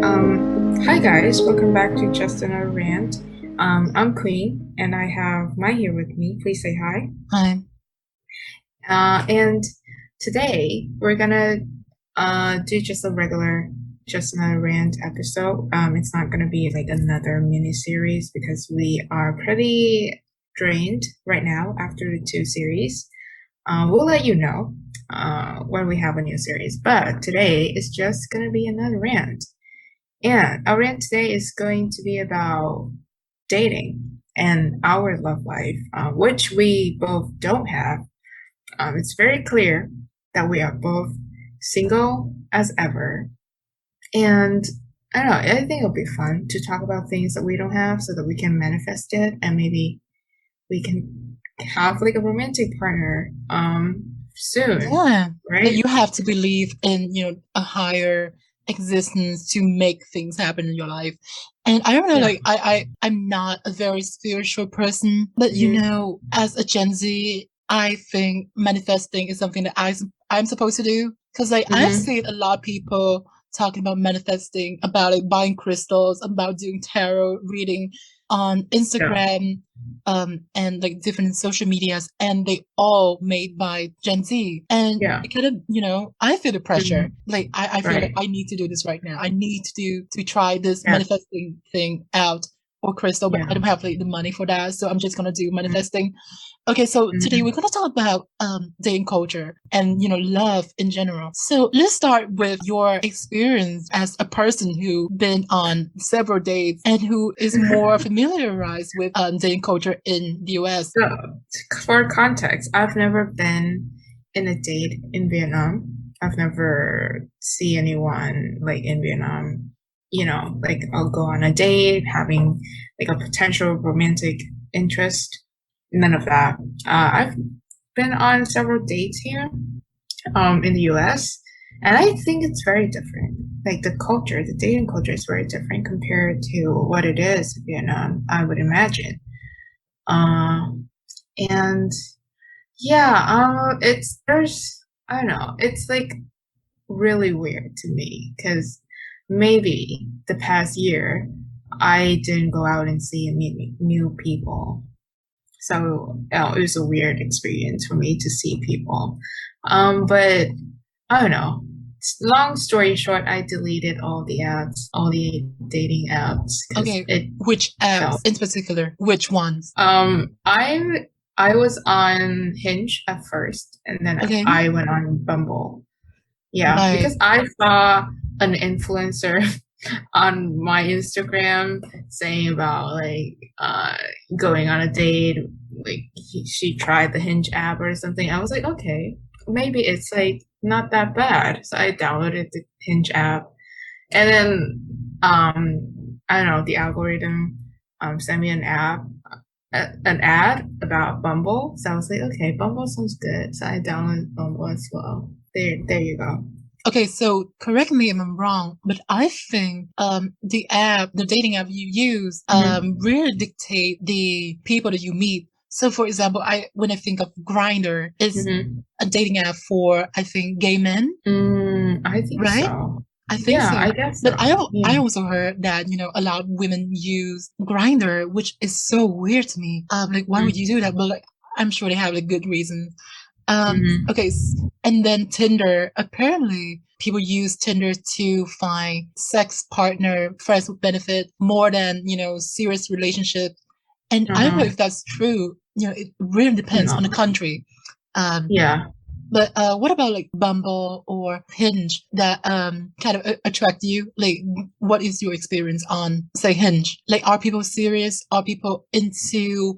Hi guys, welcome back to Just Another Rant. I'm Queen, and I have Mai here with me. Please say hi. Hi. And today we're gonna do just a regular Just Another Rant episode. It's not gonna be like another mini series because we are pretty drained right now after the two series. We'll let you know when we have a new series, but today is just gonna be another rant. And our rant today is going to be about dating and our love life, which we both don't have. It's very clear that we are both single as ever. And I don't know, I think it'll be fun to talk about things that we don't have so that we can manifest it and maybe we can have like a romantic partner soon, Yeah. Like right? you have to believe in, a higher existence to make things happen in your life. And I don't know, Yeah. like I'm not a very spiritual person, but Hmm. as a Gen Z, I think manifesting is something that I'm supposed to do. Because like I've Hmm. seen a lot of people talking about manifesting, about like buying crystals, about doing tarot reading on Yeah. Instagram, and like different social medias, and they all made by Gen Z. And Yeah. it kind of, I feel the pressure. Hmm. Like I feel like Right. I need to do this right now. I need to try this Yeah. manifesting thing out or crystal, but Yeah. I don't have like the money for that. So I'm just gonna do manifesting. Okay, so today Mhm. we're gonna talk about dating culture and love in general. So let's start with your experience as a person who been on several dates and who is more familiarized with dating culture in the US. So, for context, I've never been in a date in Vietnam. I've never see anyone like in Vietnam, like I'll go on a date having like a potential romantic interest. None of that. I've been on several dates here, in the US, and I think it's very different. Like the culture, the dating culture is very different compared to what it is in Vietnam, I would imagine. Um, and yeah, it's there's I don't know, it's like really weird to me because maybe the past year I didn't go out and see and meet new people. So it was a weird experience for me to see people. But I don't know. Long story short, I deleted all the apps, all the dating apps, because Okay, it which felt apps in particular? Which ones? I was on Hinge at first, and then Okay, I went on Bumble. Yeah, right. because I saw an influencer on my Instagram saying about like going on a date, like she tried the Hinge app or something. I was like, okay, maybe it's like not that bad. So I downloaded the Hinge app, and then I don't know, the algorithm sent me an ad about Bumble. So I was like, okay, Bumble sounds good. So I downloaded Bumble as well. There you go. Okay, so correct me if I'm wrong, but I think the dating app you use Hmm. really dictate the people that you meet. So for example, I when I think of Grinder, it's Hmm. a dating app for I think gay men, I think right? so. I think Yeah, so. I guess But so. I Yeah. also heard that, a lot of women use Grinder, which is so weird to me. Like why would you do that? But like I'm sure they have like good reasons. Mm-hmm. Okay, and then Tinder. Apparently, people use Tinder to find sex partner, friends with benefit more than, serious relationship. And I don't know Uh-huh. if that's true. It really depends on the No. country. Um, Yeah. but what about like Bumble or Hinge that kind of attract you? Like, what is your experience on, say, Hinge? Like, are people serious? Are people into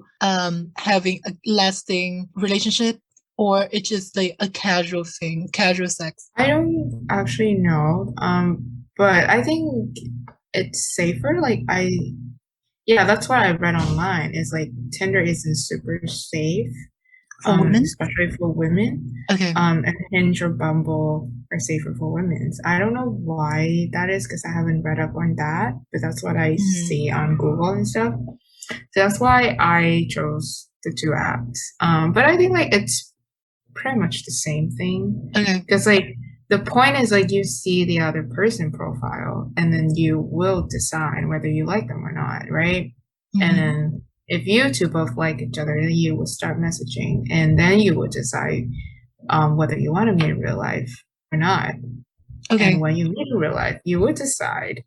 having a lasting relationship, or it's just like a casual thing, casual sex? I don't actually know. But I think it's safer. Yeah, that's what I read online. Is like Tinder isn't super safe, For women? especially for women. Okay. And Hinge or Bumble are safer for women. I don't know why that is because I haven't read up on that, but that's what I Mhm. see on Google and stuff. So that's why I chose the two apps. But I think like it's pretty much the same thing Okay. because like the point is like you see the other person profile and then you will decide whether you like them or not, right? And Hmm. then if you two both like each other, then you will start messaging and then you will decide whether you want to meet in real life or not. And Okay, when you meet in real life, you would decide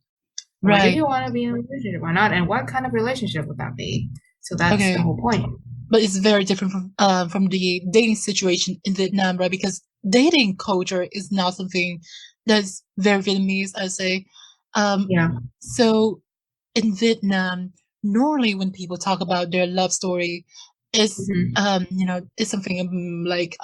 whether right. you want to be in a relationship or not and what kind of relationship would that be. So that's the Okay. whole point. But it's very different from the dating situation in Vietnam, right? Because dating culture is not something that's very Vietnamese, I say. Um, Yeah. so in Vietnam, normally when people talk about their love story, it's Hmm. it's something like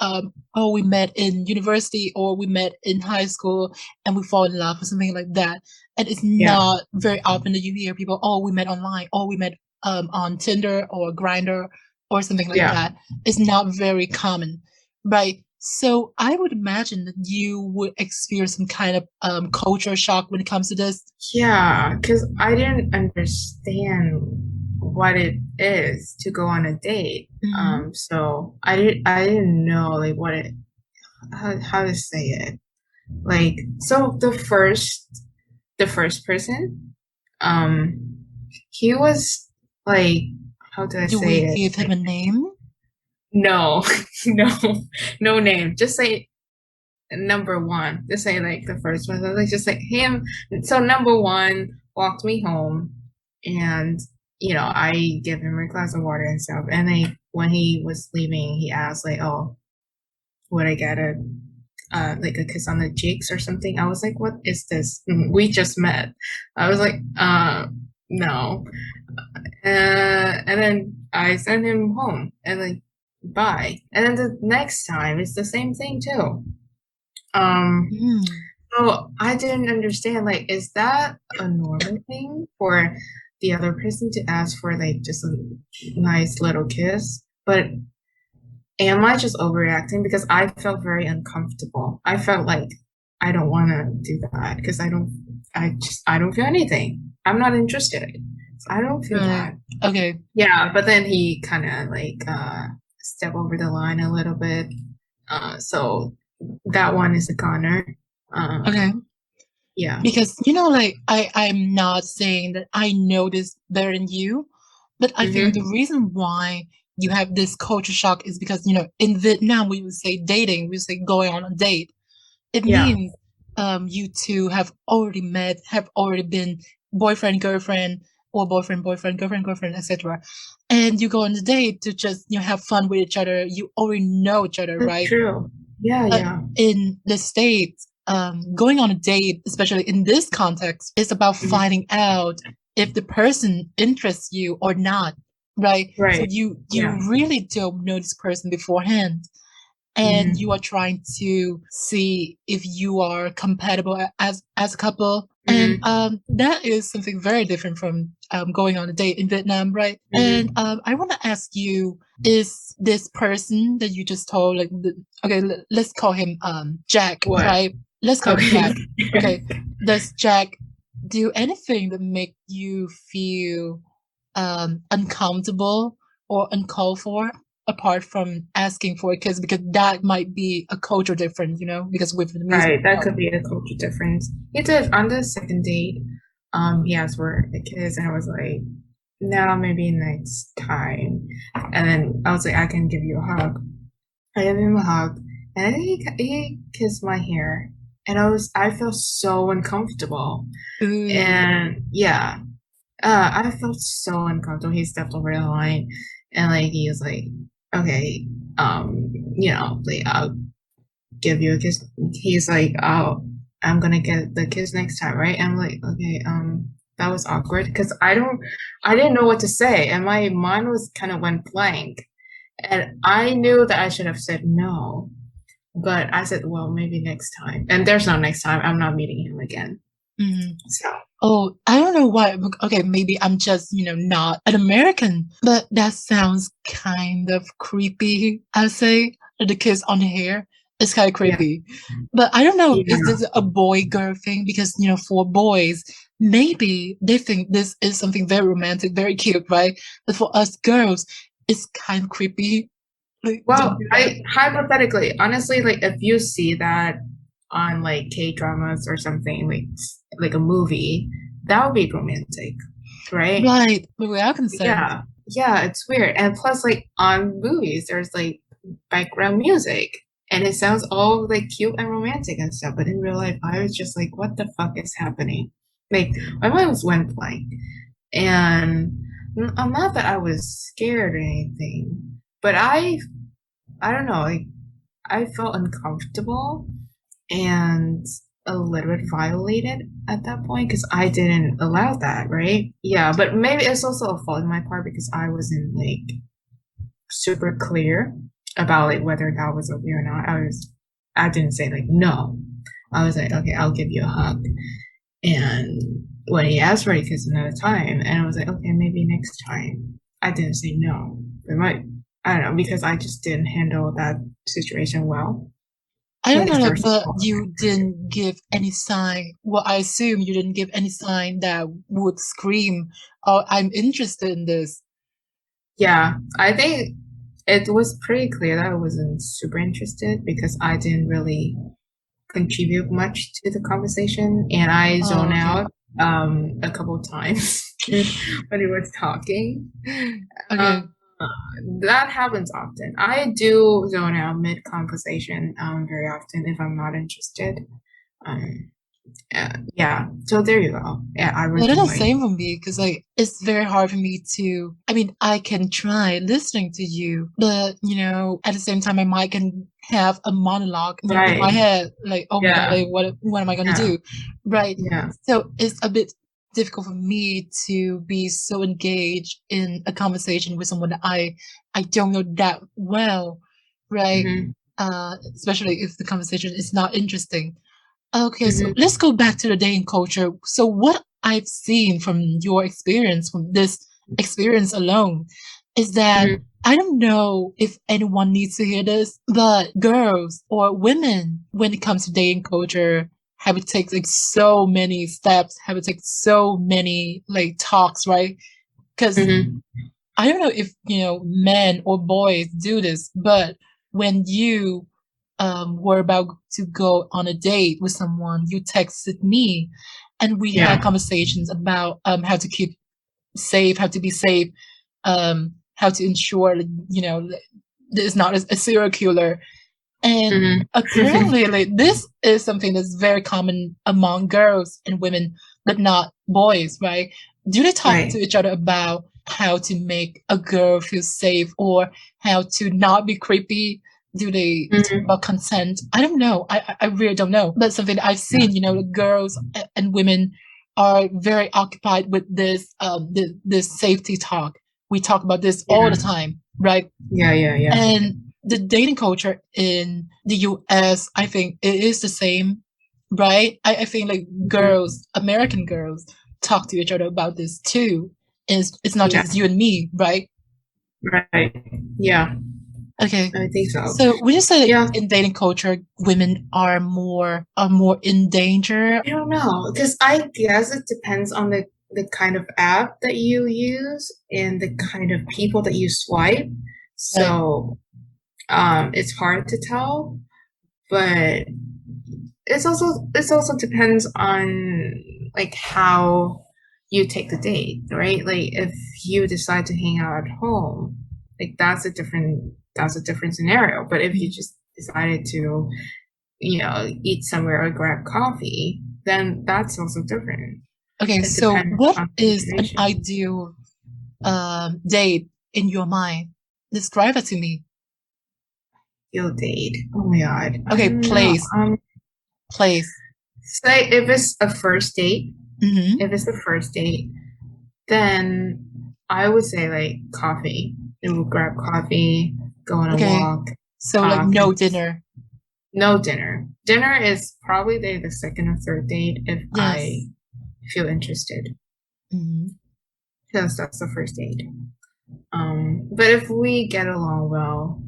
oh, we met in university or we met in high school and we fall in love or something like that. And it's Yeah. not very often that you hear people, oh, we met online, or we met on Tinder or Grinder or something like Yeah. that. It's not very common, right? So I would imagine that you would experience some kind of culture shock when it comes to this. Yeah, because I didn't understand what it is to go on a date. Hmm. So I didn't know like what it how to say it. Like so the first person, he was like how do I Do say we it? give him a name? No, no, no name. Just say number one. Just say like the first one. So, like just like him. So number one walked me home, and I give him a glass of water and stuff. And then when he was leaving, he asked like, "Oh, would I get a like a kiss on the cheeks or something?" I was like, "What is this? We just met." I was like, no." And then I sent him home and like, bye. And then the next time it's the same thing too. Um, Hmm. so I didn't understand, like, is that a normal thing for the other person to ask for like just a nice little kiss? But am I just overreacting? Because I felt very uncomfortable. I felt like I don't want to do that because I don't feel anything. I'm not interested. So I don't feel Right. that. Okay. Yeah, but then he kind of like step over the line a little bit. So that one is a goner. Uh, Okay. yeah. Because like I'm not saying that I know this better than you, but I think the Mm-hmm. reason why you have this culture shock is because in Vietnam we would say dating, we would say going on a date. It Yeah. means you two have already met, have already been boyfriend, girlfriend, or boyfriend, boyfriend, girlfriend, girlfriend, etc. And you go on a date to just have fun with each other. You already know each other, That's right? true. Yeah, But yeah. in the States, going on a date, especially in this context, is about Mhm. finding out if the person interests you or not, right? So Right. you Yeah. really don't know this person beforehand, and you Hmm. are trying to see if you are compatible as a couple. And Hmm. that is something very different from going on a date in Vietnam, right? And Hmm. I want to ask you, is this person that you just told, like, okay, let's call him Jack, What? right? Let's call him Okay. Jack. Okay, does Jack do anything that make you feel uncomfortable or uncalled for, apart from asking for a kiss, because that might be a culture difference, because with the music. Right. That could be a culture difference. He did on the second date. He asked for a kiss, and I was like, "No, maybe next time." And then I was like, "I can give you a hug." I gave him a hug, and then he kissed my hair, and I felt so uncomfortable. Ooh. And yeah, I felt so uncomfortable. He stepped over the line, and like he was like, "Okay, like I'll give you a kiss." He's like, "Oh, I'm gonna get the kiss next time, right?" I'm like, "Okay, that was awkward because I didn't know what to say, and my mind was kind of went blank, and I knew that I should have said no, but I said, well, maybe next time, and there's no next time. I'm not meeting him again. Mhm. So Oh, I don't know why. Okay, maybe I'm just, not an American, but that sounds kind of creepy. I'd say the kiss on the hair is kind of yeah, creepy. But I don't know, is yeah. this a boy girl thing? Because, for boys, maybe they think this is something very romantic, very cute, right? But for us girls, it's kind of creepy. Like, don't Well, do that. I hypothetically, honestly, like if you see that on like K dramas or something like a movie, that would be romantic, right? Right, without consent. Yeah, yeah, it's weird. And plus, like on movies, there's like background music, and it sounds all like cute and romantic and stuff. But in real life, I was just like, what the fuck is happening? Like my mind was went blank, and not that I was scared or anything, but I don't know, like I felt uncomfortable and a little bit violated at that point because I didn't allow that, right? Yeah, but maybe it's also a fault in my part because I wasn't like super clear about like whether that was okay or not. I didn't say like no. I was like, okay, I'll give you a hug. And when he asked for a kiss another time, and I was like, okay, maybe next time. I didn't say no. But I don't know, because I just didn't handle that situation well. I don't Like know, first of but all. you didn't give any sign. Well, I assume you didn't give any sign that would scream, "Oh, I'm interested in this." Yeah, I think it was pretty clear that I wasn't super interested because I didn't really contribute much to the conversation and I Oh, zone okay. out a couple of times when he was talking. Uh, Okay. that happens often. I do zone out mid conversation very often if I'm not interested. Um, yeah, so there you go. Yeah, I Yeah, that's wasn't the like, same for me because like it's very hard for me to. I mean, I can try listening to you, but at the same time, my mind can have a monologue, in my right, head, like, "Oh my God, yeah, like, what am I gonna yeah, do?" Right. yeah. So it's a bit difficult for me to be so engaged in a conversation with someone that I don't know that well, right? Hmm. Especially if the conversation is not interesting. Okay, so Hmm. let's go back to the dating culture. So what I've seen from your experience, from this experience alone, is that Hmm. I don't know if anyone needs to hear this, but girls or women, when it comes to dating culture, have to take like so many steps, have to take so many like talks, right? Because Hmm. I don't know if men or boys do this, but when you were about to go on a date with someone, you texted me, and we had Yeah. conversations about how to keep safe, how to be safe, how to ensure that there's not a serial killer. And Hmm. apparently, like this is something that's very common among girls and women, but not boys, right? Do they talk to Right. each other about how to make a girl feel safe or how to not be creepy? Do they talk Hmm. about consent? I don't know. I really don't know. But something that I've Yeah. seen, the girls and women are very occupied with this safety talk. We talk about this all the Yeah. time, right? Yeah. Yeah. Yeah. And the dating culture in the US, I think it is the same, right? I think like Hmm. girls, American girls, talk to each other about this too. And it's not Yeah. just you and me, right? Right. Yeah. Okay. I think so. So would you say that Yeah. in dating culture, women are more in danger? I don't know because I guess it depends on the kind of app that you use and the kind of people that you swipe. Right. So it's hard to tell, but it's also depends on like how you take the date, right? Like if you decide to hang out at home, like that's a different scenario. But if you Mhm. just decided to, eat somewhere or grab coffee, then that's also different. Okay, It so depends what on the is an situation. ideal date in your mind? Describe it to me. You'll date. Oh my God. I Okay, don't know. place. Say if it's a first date, Hmm. if it's the first date, then I would say like coffee. We will grab coffee, go on a Okay. walk, So like talk, no and dinner. no dinner. Dinner is probably the second or third date if I Yes. feel interested. Hmm. Because that's the first date. But if we get along well,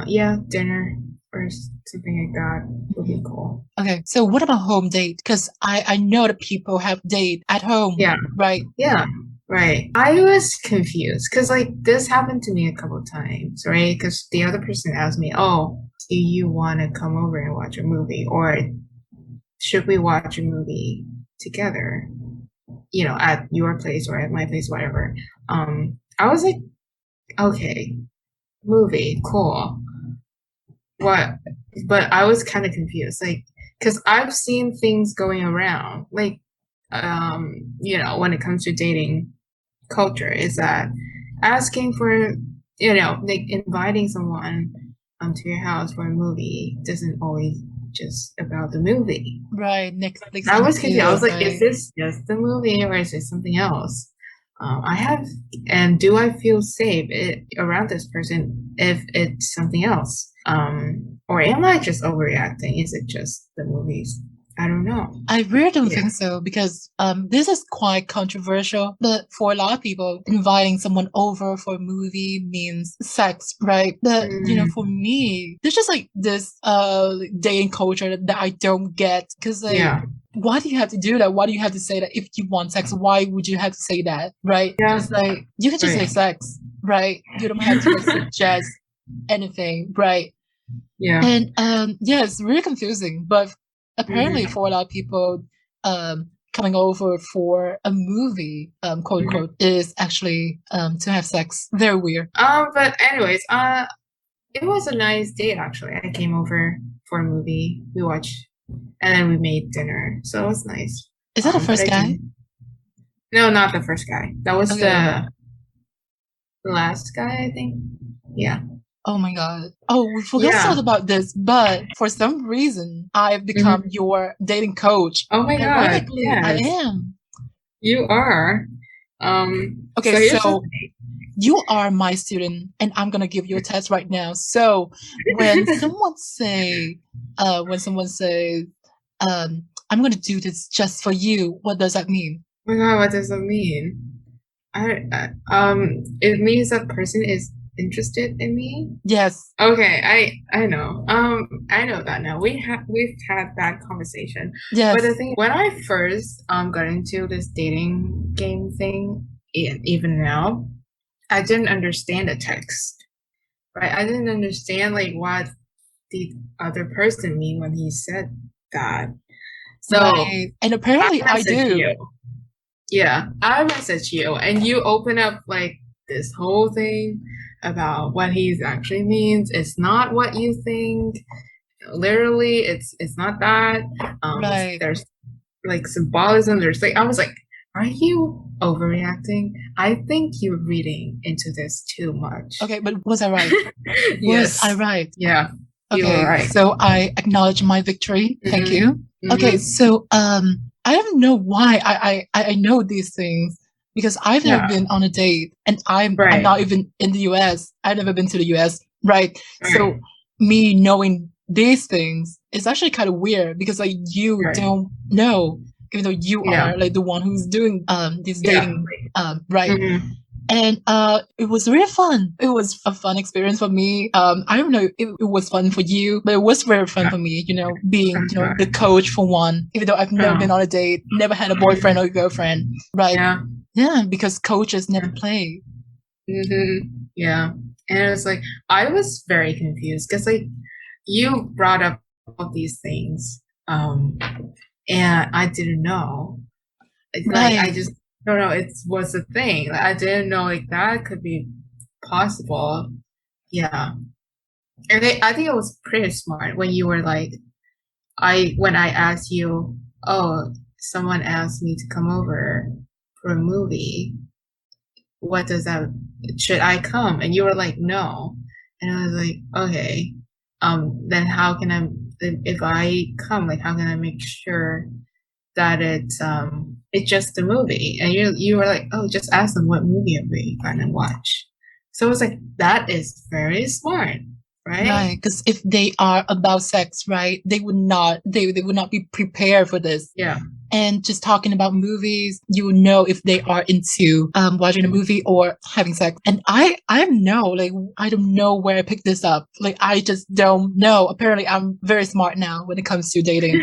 yeah, dinner or something like that would Hmm. be cool. Okay. So what about home date? Because I know that people have date at home, Yeah, right? yeah, right. I was confused because like this happened to me a couple of times, right? Because the other person asked me, "Oh, do you want to come over and watch a movie, or should we watch a movie together? You know, at your place or at my place, whatever. I was like, okay, movie, cool. What? But I was kind of confused, like, because I've seen things going around, like, you know, when it comes to dating culture, is that asking for, you know, like inviting someone to your house for a movie doesn't always just about the movie. Right, Netflix I and was confused. I chill, was like, is right? this just the movie or is it something else? I have, and do I feel safe around this person if it's something else? Or am I just overreacting? Is it just the movies? I don't know. I really don't Yeah. think so because this is quite controversial. But for a lot of people, inviting someone over for a movie means sex, right? But you know, for Mm, me, there's just like this dating culture that I don't get because like. yeah. Why do you have to do that? Why do you have to say that if you want sex? Why would you have to say that, right? Yeah. It's like you can just say Right. sex, right? You don't have to like suggest anything, right? Yeah. And yeah, it's really confusing. But apparently, Hmm. for a lot of people, coming over for a movie, quote Hmm. unquote, is actually to have sex. Very weird. But anyways, it was a nice date actually. I came over for a movie. We watched, and then we made dinner, so it was nice. Is that the But first I guy? didn't. No, not the first guy. That was Okay. the last guy, I think. Yeah. Oh my God. Oh, we forgot to talk Yeah. about this, but for some reason, I've become Hmm. your dating coach. Oh my God. Ironically, I Yes, am. you are. Okay, So here's the so you are my student, and I'm gonna give you a test right now. So thing. when someone says, I'm gonna do this just for you, what does that mean? Oh my God, what does that mean? It means that person is interested in me. Yes, Okay, I know. I know that now. We've had that conversation. But the yes, thing, when I first got into this dating game thing, even now, I didn't understand the text, right? I didn't understand like what the other person mean when he said that. So right. And I apparently I messaged do. you. Yeah, I messaged you, and you open up like this whole thing about what he actually means. It's not what you think. Literally, it's not that. Right. There's like symbolism. There's like I was like, are you overreacting? I think you're reading into this too much. Okay, but was I right? Was I Yes. right? Yeah, you were Okay, right. so I acknowledge my victory. Thank Mm-hmm. you. Okay, Mm-hmm. so I don't know why I know these things because I've never Yeah. been on a date and I'm Right. not even in the US. I've never been to the US, right? Right. So me knowing these things is actually kind of weird because like you Right. don't know, even though you Yeah. are like the one who's doing this Yeah. dating right. Mm-hmm. And it was really fun. It was a fun experience for me. I don't know if it was fun for you, but it was very fun Yeah. for me, you know, being, I'm you know, the sorry. coach for one, even though I've never been Oh. on a date, never had a boyfriend Mhm. or girlfriend, right? Yeah. Yeah, because coaches never Yeah. play. Mm-hmm. Yeah. And it was like I was very confused because like you brought up all these things, and I didn't know. It's like I Right, just don't know. It was a thing. Like, I didn't know like that could be possible. Yeah. And I think it was pretty smart when you were like, when I asked you, oh, someone asked me to come over for a movie. What does that, should I come? And you were like, no. And I was like, okay. Then how can I, if I come, like, how can I make sure that it's just a movie? And you were like, oh, just ask them what movie are we gonna watch. So it was like, that is very smart, right? right. Because if they are about sex, right, they would not be prepared for this. Yeah. And just talking about movies, you will know if they are into watching a movie or having sex. And I know, like, I don't know where I picked this up. Like, I just don't know. Apparently, I'm very smart now when it comes to dating.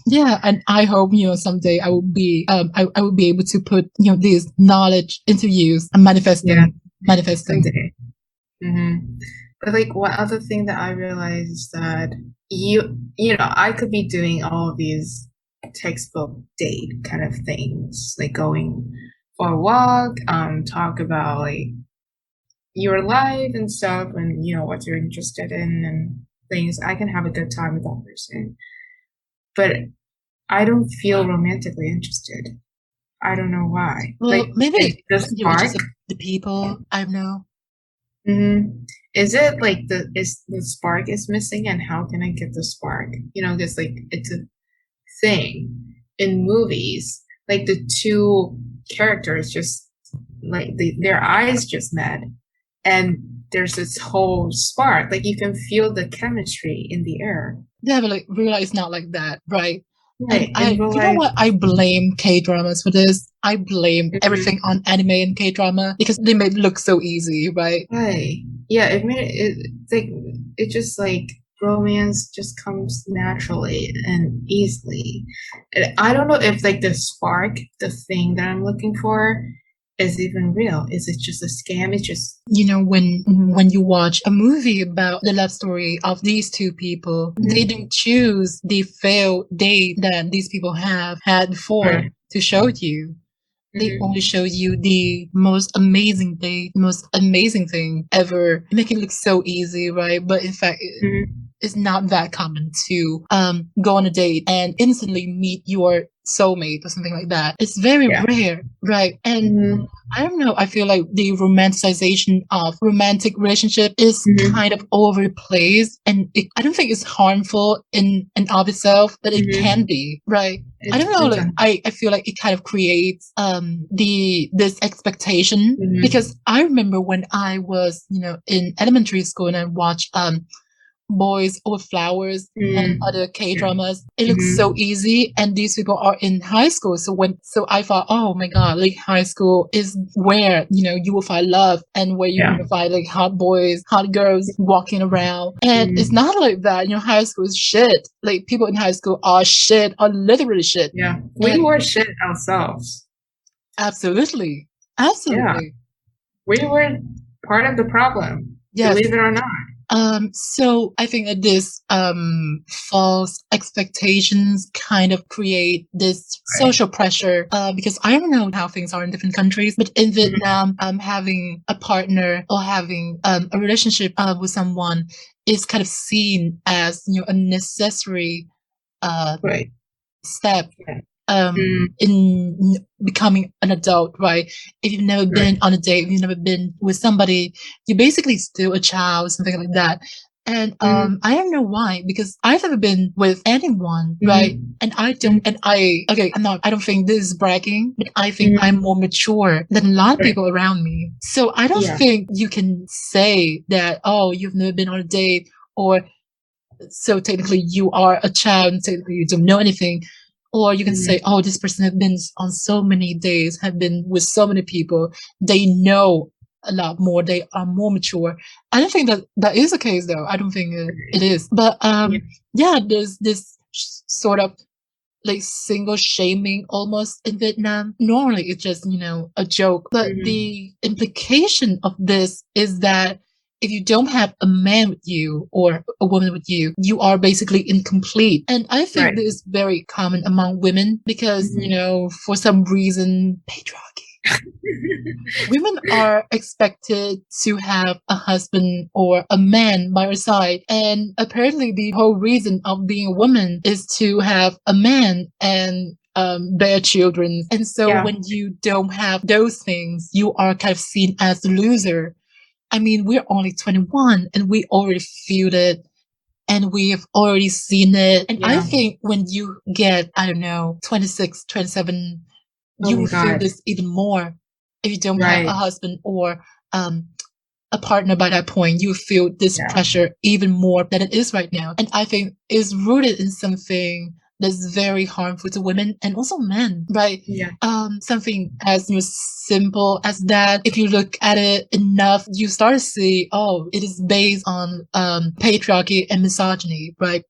Yeah, and I hope someday I will be I will be able to put this knowledge into use and Yeah, manifesting. someday. Hmm. But like one other thing that I realized is that I could be doing all of these textbook date kind of things, like going for a walk, talk about like your life and stuff and what you're interested in and things. I can have a good time with that person. But I don't feel romantically interested. I don't know why. Well, Like, is maybe the you're spark? interested in the people. I don't know. Mhm. Is it like the spark is missing, and how can I get the spark? Because like it's a thing in movies. Like the two characters just like their eyes just met, and there's this whole spark. Like you can feel the chemistry in the air. Yeah, but like real life is not like that, right? And Right. In real you know life. what? I blame K dramas for this. I blame Mhm. everything on anime and K drama because they made it look so easy, right? Right. Yeah, it made like it just like romance just comes naturally and easily. And I don't know if like the spark, the thing that I'm looking for, is even real. Is it just a scam? It's just You know, when you watch a movie about the love story of these two people, they Mhm. didn't choose the failed date that these people have had before Right. to show you. They only Hmm. show you the most amazing day, most amazing thing ever. Make it look so easy, right? But in fact, Hmm. it's not that common to go on a date and instantly meet your soulmate or something like that. It's very Yeah. rare, right? And Hmm. I don't know. I feel like the romanticization of romantic relationship is Hmm. kind of overplayed, and I don't think it's harmful in of itself, but it can Hmm. be, right? I It don't know. depends Like on. I feel like it kind of creates this expectation Hmm. because I remember when I was in elementary school and I watched Boys Over Flowers and Hmm. other K Yeah. dramas. It looks so Hmm. easy, and these people are in high school. So I thought, oh my god, like high school is where you will find love and where you're Yeah. gonna find like hot boys, hot girls walking around. And it's Hmm. not like that. High school is shit. Like people in high school are shit, are literally shit. Yeah. We And were shit ourselves. absolutely, Yeah. absolutely, We were part of the problem, yes. believe it or not. So I think that this false expectations kind of create this Right. social pressure because I don't know how things are in different countries, but in Mhm. Vietnam, having a partner or having a relationship with someone is kind of seen as a necessary uh, Right. step Yeah. Mm. in becoming an adult, right? If you've never Right. been on a date, if you've never been with somebody, you're basically still a child, something like that. And Mhm. I don't know why, because I've never been with anyone, right? Mhm. And I don't, Mhm. and I, okay, I don't think this is bragging, but I think I'm Mhm. more mature than a lot of Right. people around me. So I don't Yeah. think you can say that, oh, you've never been on a date, or so technically you are a child and technically you don't know anything. Or you can say, Mhm. oh, this person has been on so many days, have been with so many people. They know a lot more. They are more mature. I don't think that that is the case, though. I don't think it is. But Yeah. yeah, there's this sort of like single shaming almost in Vietnam. Normally it's just, a joke. But Mhm. the implication of this is that if you don't have a man with you or a woman with you, you are basically incomplete. And I think Right. this is very common among women because, Mhm. for some reason, patriarchy. Women are expected to have a husband or a man by their side. And apparently, the whole reason of being a woman is to have a man and bear children. And so, Yeah. when you don't have those things, you are kind of seen as the loser. I mean, we're only 21 and we already feel it and we have already seen it. And I Yeah. think when you get, I don't know, 26, 27, Oh you my will feel God. this even more if you don't have a Right. husband or um, a partner by that point. You feel this Yeah. pressure even more than it is right now. And I think is rooted in something that's very harmful to women and also men, right? Yeah. Something as simple as that. If you look at it enough, you start to see, oh, it is based on patriarchy and misogyny, right?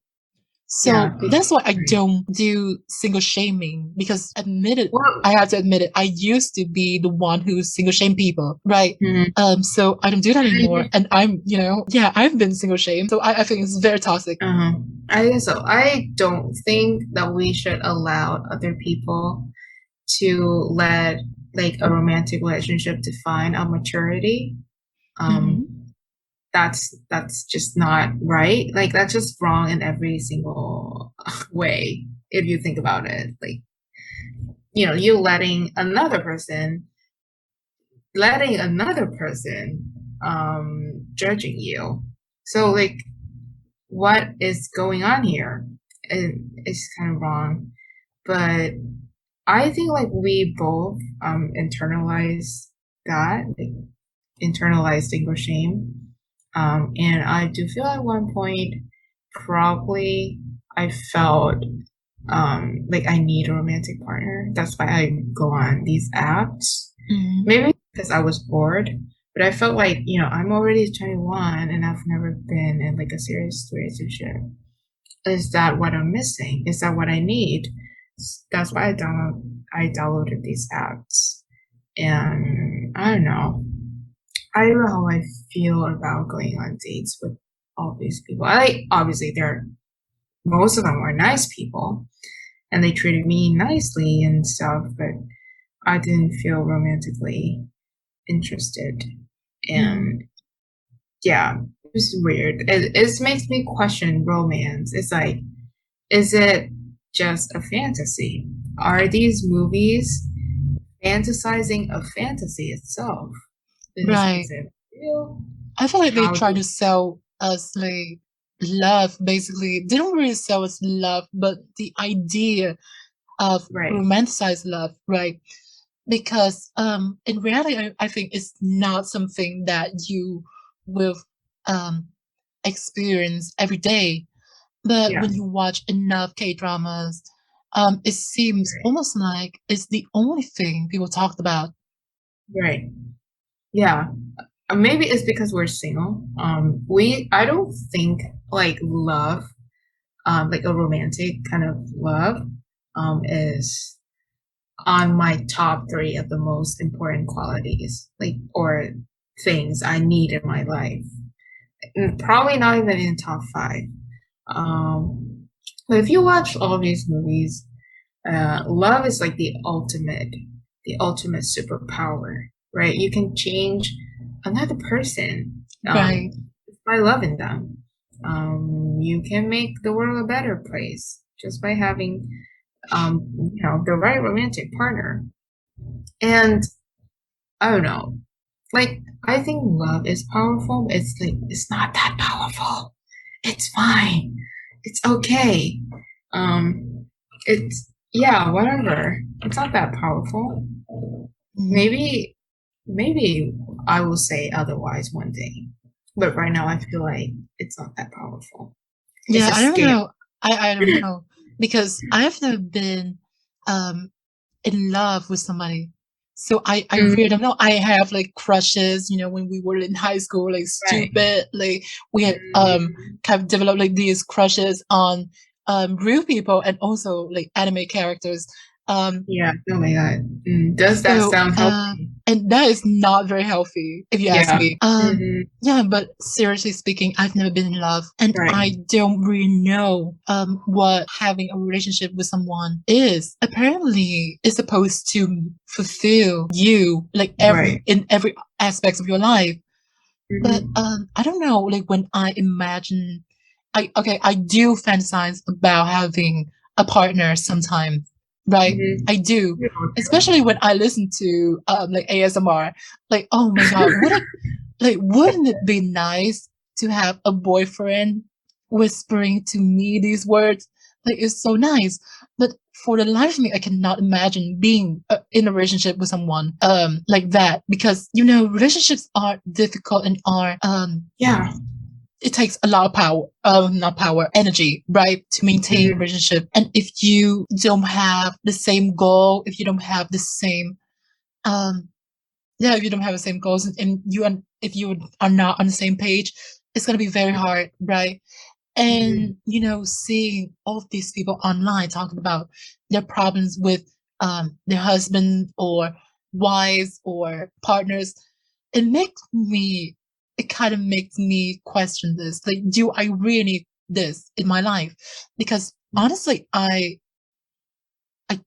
So Yeah. that's why I Right. don't do single shaming because I Well, have to admit it, I used to be the one who single shame people, right? mhm. So I don't do that anymore. And yeah, I've been single shamed. So I think it's very toxic. Uh-huh. I think so. I don't think that we should allow other people to let like a romantic relationship define our maturity. Hmm. Um, that's just not right. Like that's just wrong in every single way if you think about it. Like, you letting another person judging you. So like what is going on here? It's kind of wrong. But I think like we both internalize that, like internalized English shame. And I do feel at one point probably I felt like I need a romantic partner. That's why I go on these apps. Hmm. Maybe because I was bored, but I felt like, I'm already 21 and I've never been in like a serious relationship. Is that what I'm missing? Is that what I need? That's why I downloaded these apps. And I don't know. I don't know how I feel about going on dates with all these people. I like obviously most of them are nice people and they treated me nicely and stuff, but I didn't feel romantically interested. Hmm. And yeah, it was weird. It makes me question romance. It's like, is it just a fantasy? Are these movies fantasizing a fantasy itself? Is Right. it real? I feel like they How try do to sell us like love, basically. They don't really sell us love, but the idea of right, romanticized love, right? Because in reality I think it's not something that you will um experience every day. But yeah, when you watch enough K dramas, it seems right, almost like it's the only thing people talked about. right, yeah. Maybe it's because we're single. I don't think like love, like a romantic kind of love, is on my top three of the most important qualities, like or things I need in my life. Probably not even in top five. Um, but if you watch all of these movies, love is like the ultimate superpower, right? You can change another person Right. by loving them. You can make the world a better place just by having the right romantic partner. And I don't know, like I think love is powerful, but it's like it's not that powerful. It's fine. It's okay. Um, it's yeah, whatever. It's not that powerful. Mhm. Maybe I will say otherwise one day. But right now I feel like it's not that powerful. It's Yeah, a I don't scare. know. I don't know because I've never been um in love with somebody. So I Mm, really don't know. I have like crushes, when we were in high school, like right. stupid, like we had Mm, kind of developed like these crushes on real people and also like anime characters. Um yeah. Oh my God. Does that so sound healthy? and that is not very healthy if you ask Yeah. me. Yeah, but seriously speaking, I've never been in love and Right. I don't really know what having a relationship with someone is. Apparently it's supposed to fulfill you like Right. every aspect of your life. But hmm I don't know, like when I imagine I do fantasize about having a partner sometimes, right? I do. Especially when I listen to like ASMR. Like, oh my god, wouldn't it be nice to have a boyfriend whispering to me these words? Like, it's so nice. But for the life of me, I cannot imagine being in a relationship with someone like that because relationships are difficult and are Yeah. it takes a lot of power, not power, energy, right, to maintain a hmm relationship. And if you don't have the same goal, if you don't have the same um yeah, if you don't have the same goals and if you are not on the same page, it's going to be very hard, right? Mhm. And, seeing all of these people online talking about their problems with their husband or wives or partners, it makes me, it kind of makes me question this. Like, do I really need this in my life? Because honestly, I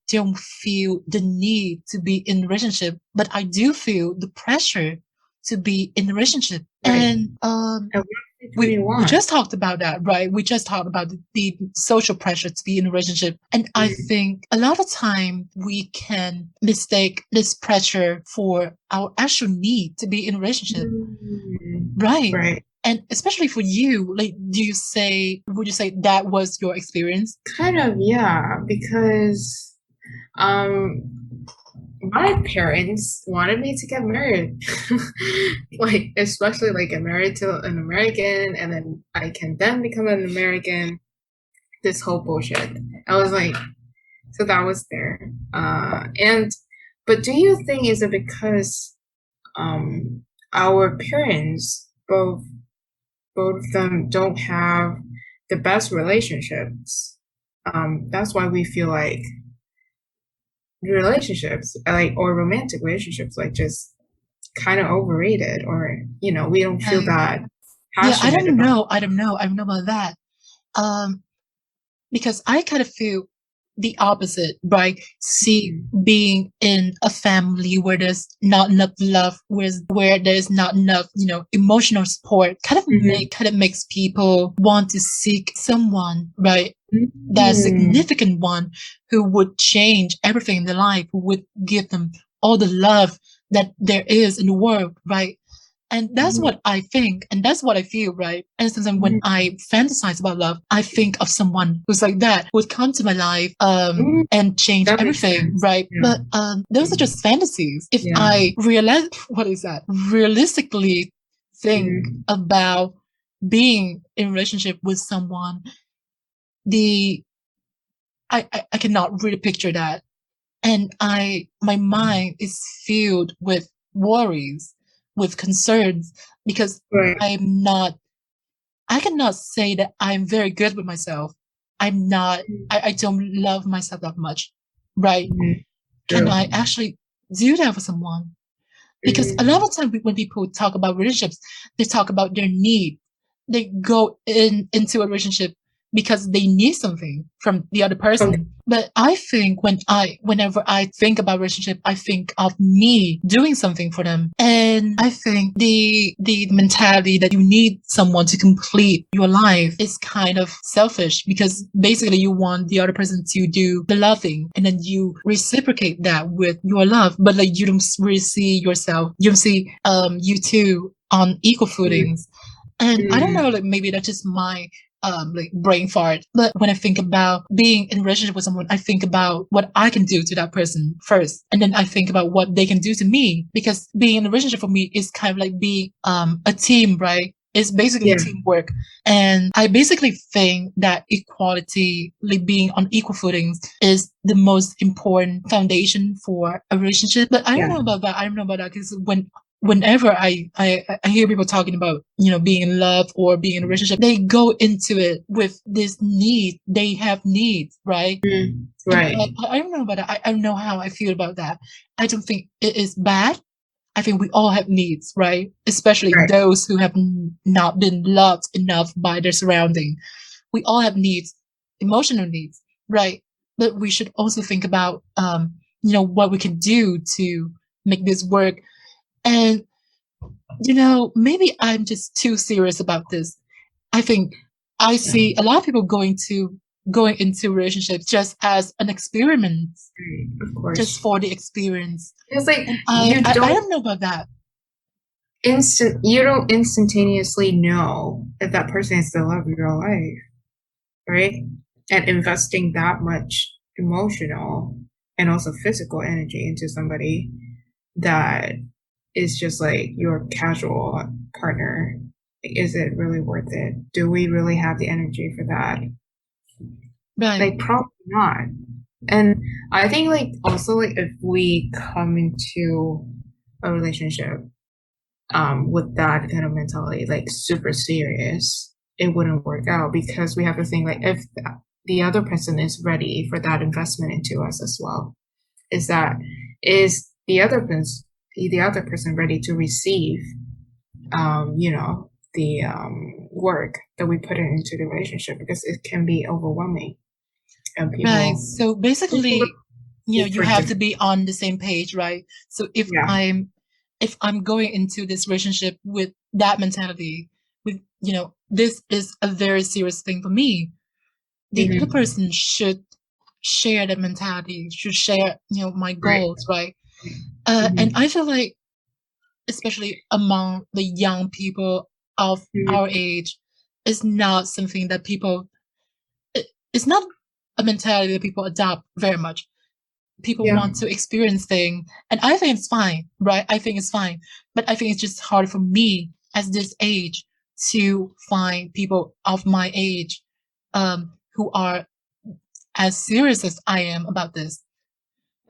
don't feel the need to be in a relationship, but I do feel the pressure to be in a relationship. Right. And And what do we you we want? just talked about that, right? We just talked about the social pressure to be in a relationship. And I Mm. think a lot of time we can mistake this pressure for our actual need to be in a relationship. Right. Right. And especially for you, like, would you say that was your experience? Kind of, yeah, because um my parents wanted me to get married. Like, especially like get married to an American and then I can then become an American. This whole bullshit. I was like, so that was there. And but do you think is it because um our parents both of them don't have the best relationships? That's why we feel like relationships, like or romantic relationships, like just kind of overrated, or we don't feel Right. that Yeah, I passionate don't about. know. I don't know. I don't know about that. Um, because I kind of feel the opposite, right? See, Mhm. being in a family where there's not enough love, where there's not enough, emotional support, Mhm. kind of makes people want to seek someone, right? That Mhm. significant one who would change everything in their life, who would give them all the love that there is in the world, right? And that's Mhm. what I think, and that's what I feel, right? And sometimes when Mhm. I fantasize about love, I think of someone who's like that, who would come to my life, Mhm. and change That makes everything, sense. right? Yeah. But those are just fantasies. If Yeah. I realize, what is that? Realistically think Mhm. about being in a relationship with someone, the I cannot really picture that. And my mind is filled with worries, with concerns, because Right. I'm not, I cannot say that I'm very good with myself. I'm not, I don't love myself that much, right? Mhm. Can True. I actually do that for someone? Because a lot Mhm. of time when people talk about relationships, they talk about their need. They go into a relationship because they need something from the other From person. But I think whenever I think about relationship, I think of me doing something for them. And I think the mentality that you need someone to complete your life is kind of selfish, because basically you want the other person to do the loving and then you reciprocate that with your love. But like, you don't really see yourself, you don't see you two on equal Mhm. footings. And I don't Mhm. know, like, maybe that's just my like brain fart. But when I think about being in a relationship with someone, I think about what I can do to that person first. And then I think about what they can do to me. Because being in a relationship for me is kind of like being a team, right? It's basically Yeah. teamwork. And I basically think that equality, like being on equal footings, is the most important foundation for a relationship. But I don't Yeah. know about that. I don't know about that, because whenever I hear people talking about, being in love or being in a relationship, they go into it with this need. They have needs, right? Mhm. And Right. I don't know about that. I don't know how I feel about that. I don't think it is bad. I think we all have needs, right? Especially Right. those who have not been loved enough by their surrounding. We all have needs, emotional needs, right? But we should also think about, what we can do to make this work. And maybe I'm just too serious about this. I think I see a lot of people going into relationships just as an experiment, Right. Of just course. for the experience. It's like And I don't know about that. you don't instantaneously know if that person is the love of your life, right? And investing that much emotional and also physical energy into somebody that is just like your casual partner, is it really worth it? Do we really have the energy for that? Right. Like, probably not. And I think like also like if we come into a relationship with that kind of mentality, like super serious, it wouldn't work out because we have to think like if the other person is ready for that investment into us as well. Is the other person ready to receive the work that we put into the relationship because it can be overwhelming and Right. people So look basically, you for have to different. be on the same page, right? So Yeah. if I'm going into this relationship with that mentality, with, this is a very serious thing for me, the other Hmm. person should share that mentality, should share, my Right. goals, right? And Hmm. I feel like, especially among the young people of our Hmm. age, is not something that it's not a mentality that people adopt very much. People Yeah. want to experience things, and I think it's fine, right? I think it's fine, but I think it's just hard for me at this age to find people of my age who are as serious as I am about this.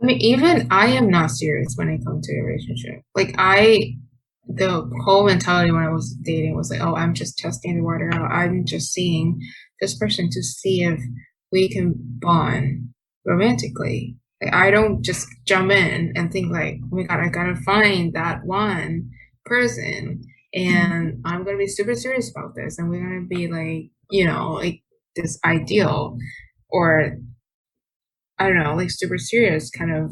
I mean, even I am not serious when it comes to a relationship. The whole mentality when I was dating was like, oh, I'm just testing the water out. I'm just seeing this person to see if we can bond romantically. Like, I don't just jump in and think like, oh my God, I gotta find that one person Mhm. and I'm gonna be super serious about this and we're gonna be like, like this ideal or I don't know, like super serious kind of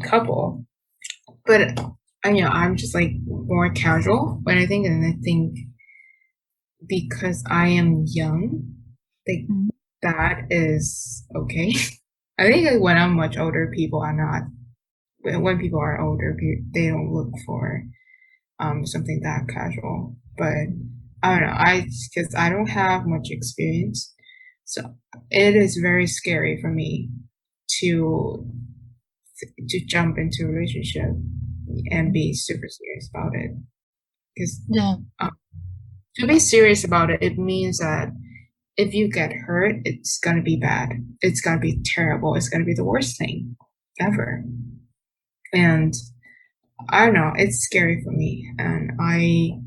couple. But I'm just like more casual when I think, and I think because I am young, like Mhm. that is okay. I think like when I'm much older, people are not. When people are older, they don't look for something that casual. But I don't know. Because I don't have much experience, so it is very scary for me to to jump into a relationship and be super serious about it. Because Yeah. to be serious about it, it means that if you get hurt, it's gonna be bad. It's gonna be terrible. It's gonna be the worst thing ever. And I don't know, it's scary for me. And I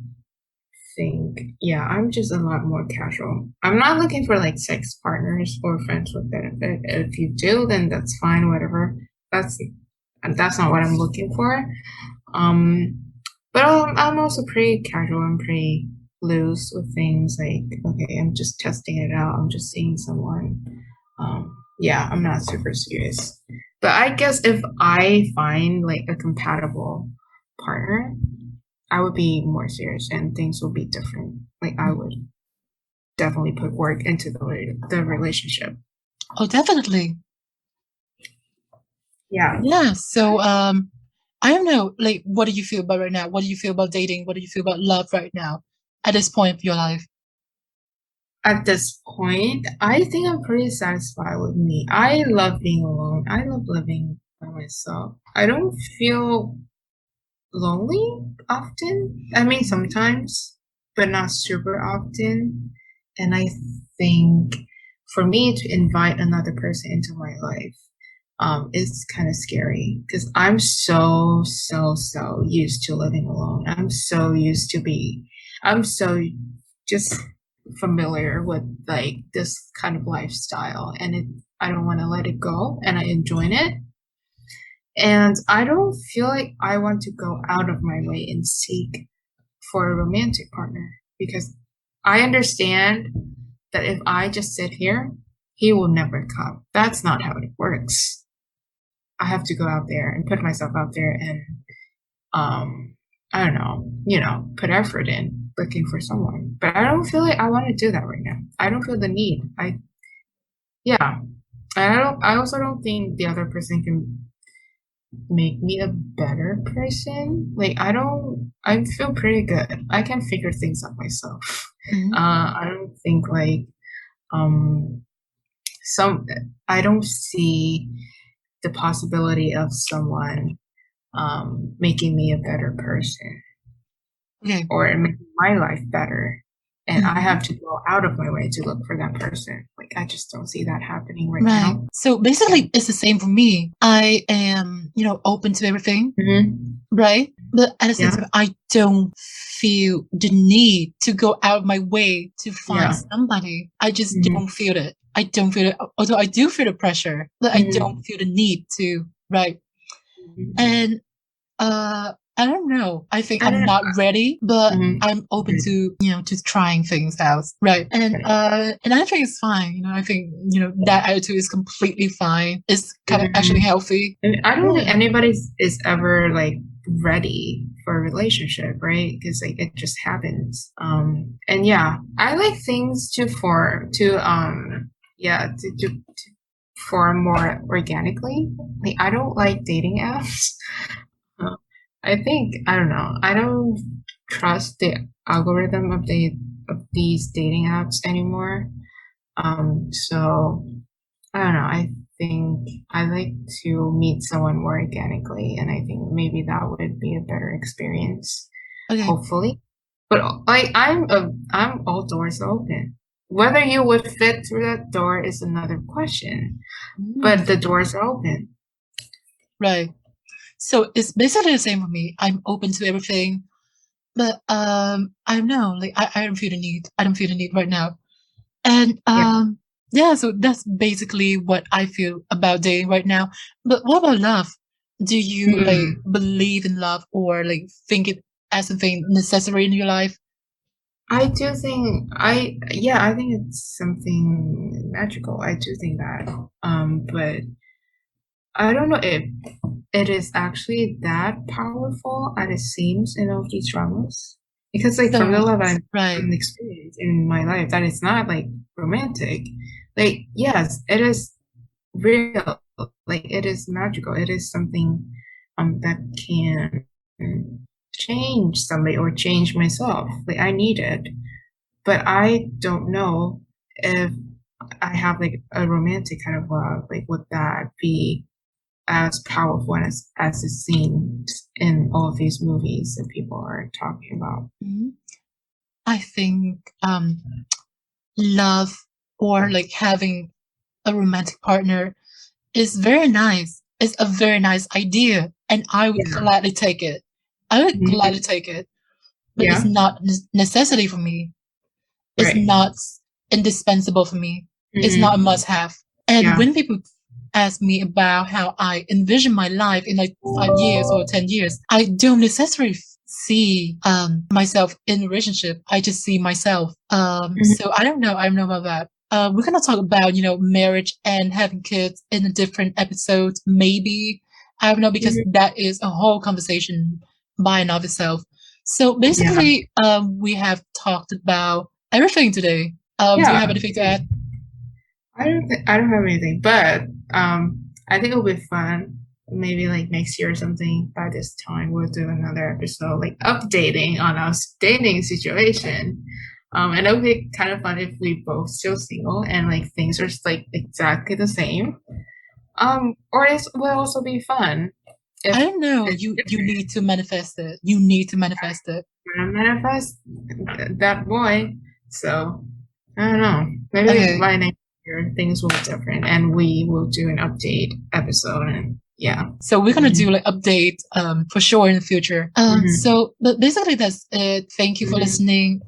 think, yeah, I'm just a lot more casual. I'm not looking for like sex partners or friends with benefit. If you do, then that's fine, whatever. That's that's not what I'm looking for. Um, but I'm also pretty casual. I'm pretty loose with things. Like, okay, I'm just testing it out. I'm just seeing someone. Yeah, I'm not super serious. But I guess if I find like a compatible partner, I would be more serious and things will be different. Like I would definitely put work into the relationship. Oh, definitely. Yeah. Yeah. So, I don't know. Like, what do you feel about right now? What do you feel about dating? What do you feel about love right now, at this point of your life? At this point, I think I'm pretty satisfied with me. I love being alone. I love living by myself. I don't feel lonely often. I mean, sometimes, but not super often. And I think for me to invite another person into my life, is kind of scary because I'm so used to living alone. I'm so just familiar with like this kind of lifestyle and I don't want to let it go and I enjoy it. And I don't feel like I want to go out of my way and seek for a romantic partner because I understand that if I just sit here, he will never come. That's not how it works. I have to go out there and put myself out there and I don't know, put effort in looking for someone. But I don't feel like I want to do that right now. I don't feel the need. Yeah. I also don't think the other person can make me a better person. Like I feel pretty good. I can figure things out myself. Mhm. I don't think like um some I don't see the possibility of someone making me a better person Okay. or making my life better. And I Mhm. have to go out of my way to look for that person. Like I just don't see that happening right Right. now. So Yeah. basically, it's the same for me. I am, open to everything, Hmm. right? But at the same Yeah. time, I don't feel the need to go out of my way to find Yeah. somebody. I just Hmm. don't feel it. I don't feel it. Although I do feel the pressure, but I don't Hmm. feel the need to, right? Hmm. And I don't know. I think I I'm don't not ready, but know. I'm open to, to trying things out. Right. And I think it's fine. I think, that attitude is completely fine. It's kind of actually Mhm. healthy. And I don't think Yeah. anybody is ever like ready for a relationship, right? Because like it just happens. And yeah, I like things to form to form more organically. Like I don't like dating apps. Uh, I think I don't know. I don't trust the algorithm of these dating apps anymore. So I don't know. I think I like to meet someone more organically, and I think maybe that would be a better experience, Okay. hopefully. But like I'm all doors open. Whether you would fit through that door is another question, but Mm, the doors are open. right. So it's basically the same for me. I'm open to everything, but I don't know. Like I don't feel the need. I don't feel the need right now. And Yeah. yeah, so that's basically what I feel about dating right now. But what about love? Do you like Hmm. believe in love or like think it as something necessary in your life? I do think I think it's something magical. I do think that. But I don't know if it is actually that powerful as it seems in all of these dramas. Because like from the So love right. I'm experienced in my life, that it's not like romantic. Like yes, it is real. Like it is magical. It is something that can change somebody or change myself. Like I need it. But I don't know if I have like a romantic kind of love. Like would that be as powerful as it seems in all of these movies that people are talking about? Mhm. I think love or like having a romantic partner is very nice. It's a very nice idea, and I would Yeah. gladly take it. I would gladly Mhm. take it, but it's Yeah. not necessity for me. It's Right. not indispensable for me. It's not a Hmm. must have. And Yeah. when people ask me about how I envision my life in like 5 years or 10 years, I don't necessarily see myself in a relationship. I just see myself. Hmm. So I don't know. I don't know about that. We're gonna talk about marriage and having kids in a different episode, maybe. I don't know because Hmm. that is a whole conversation by and of itself. So Yeah. basically, we have talked about everything today. Do you have Yeah. anything to add? I don't have anything, but I think it'll be fun. Maybe like next year or something. By this time, we'll do another episode, like updating on our dating situation. And it'll be kind of fun if we both still single and like things are like exactly the same. Or it will also be fun I if don't know. it's You different. need to manifest it. You need to manifest it. When I manifest that boy, so I don't know. Maybe Okay. by next year things will be different, and we will do an update episode. And yeah. So we're gonna do Hmm. like update for sure in the future. Hmm. So but basically that's it. Thank you for Hmm. listening.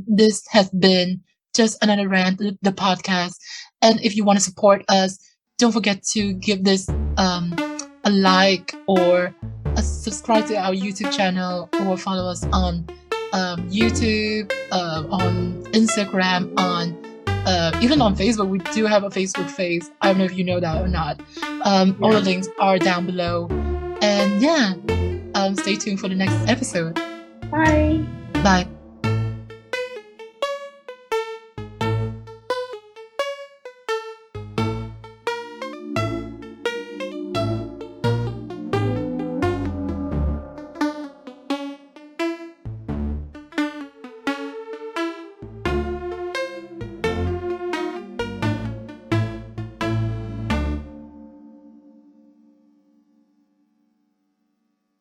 This has been just another rant, the podcast. And if you want to support us, don't forget to give this a like or a subscribe to our YouTube channel or follow us on YouTube, on Instagram, on even on Facebook. We do have a Facebook page. I don't know if you know that or not. All the Yeah. links are down below. And yeah, stay tuned for the next episode. Bye. Bye.